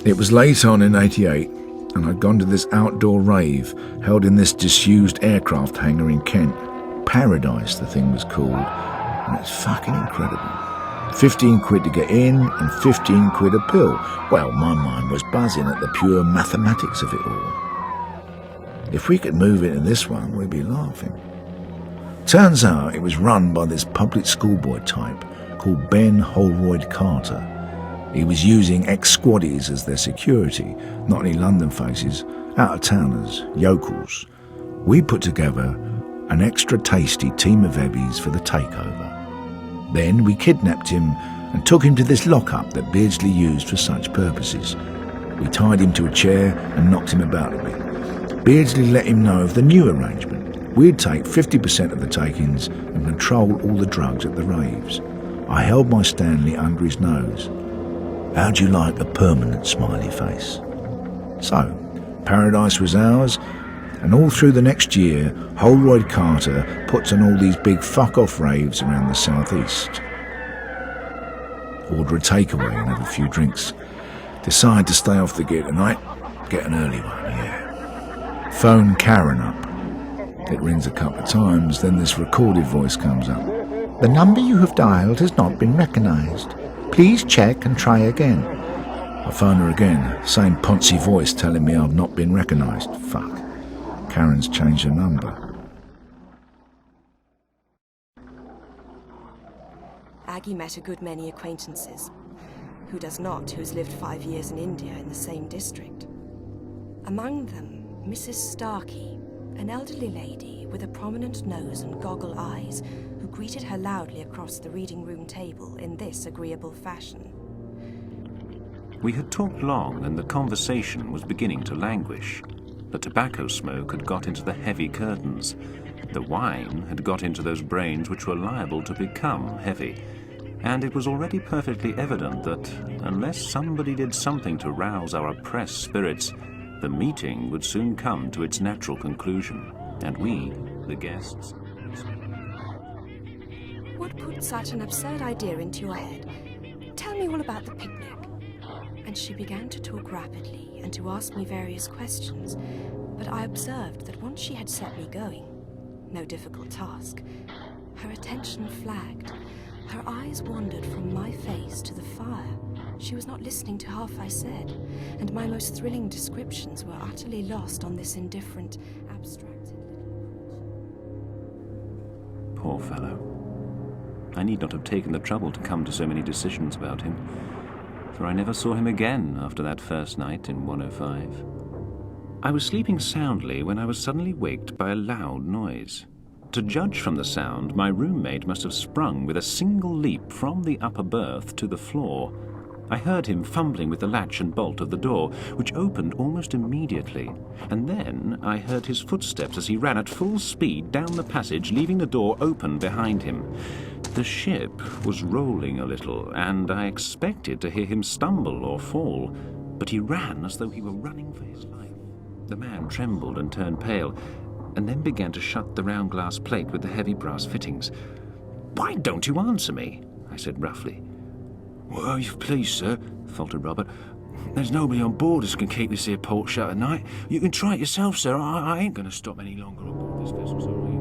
It was late on in '88, and I'd gone to this outdoor rave held in this disused aircraft hangar in Kent. Paradise, the thing was called, and it's fucking incredible. 15 quid to get in and 15 quid a pill. Well, my mind was buzzing at the pure mathematics of it all. If we could move into this one, we'd be laughing. Turns out it was run by this public schoolboy type called Ben Holroyd Carter. He was using ex-squaddies as their security, not any London faces, out-of-towners, yokels. We put together an extra tasty team of heavies for the takeover. Then we kidnapped him and took him to this lockup that Beardsley used for such purposes. We tied him to a chair and knocked him about a bit. Beardsley let him know of the new arrangement. We'd take 50% of the takings and control all the drugs at the raves. I held my Stanley under his nose. How'd you like a permanent smiley face? So, Paradise was ours, and all through the next year, Holroyd Carter puts on all these big fuck-off raves around the southeast. Order a takeaway and have a few drinks. Decide to stay off the gear tonight. Get an early one, yeah. Phone Karen up. It rings a couple of times, then this recorded voice comes up. The number you have dialed has not been recognised. Please check and try again. I phone her again, same poncy voice telling me I've not been recognised. Fuck. Karen's changed her number. Aggie met a good many acquaintances. Who does not, who's lived 5 years in India in the same district? Among them, Mrs. Starkey, an elderly lady with a prominent nose and goggle eyes, who greeted her loudly across the reading room table in this agreeable fashion. We had talked long, and the conversation was beginning to languish. The tobacco smoke had got into the heavy curtains. The wine had got into those brains which were liable to become heavy. And it was already perfectly evident that, unless somebody did something to rouse our oppressed spirits, the meeting would soon come to its natural conclusion, and we, the guests... What put such an absurd idea into your head? Tell me all about the picnic. And she began to talk rapidly and to ask me various questions, but I observed that once she had set me going, no difficult task, her attention flagged. Her eyes wandered from my face to the fire. She was not listening to half I said, and my most thrilling descriptions were utterly lost on this indifferent, abstracted little... Poor fellow. I need not have taken the trouble to come to so many decisions about him, for I never saw him again after that first night in 105. I was sleeping soundly when I was suddenly waked by a loud noise. To judge from the sound, my roommate must have sprung with a single leap from the upper berth to the floor. I heard him fumbling with the latch and bolt of the door, which opened almost immediately, and then I heard his footsteps as he ran at full speed down the passage, leaving the door open behind him. The ship was rolling a little, and I expected to hear him stumble or fall, but he ran as though he were running for his life. The man trembled and turned pale, and then began to shut the round glass plate with the heavy brass fittings. "Why don't you answer me?" I said roughly. "Well, if you please, sir," faltered Robert. "There's nobody on board as can keep this here port shut at night. You can try it yourself, sir. I ain't going to stop any longer on board this vessel, sir."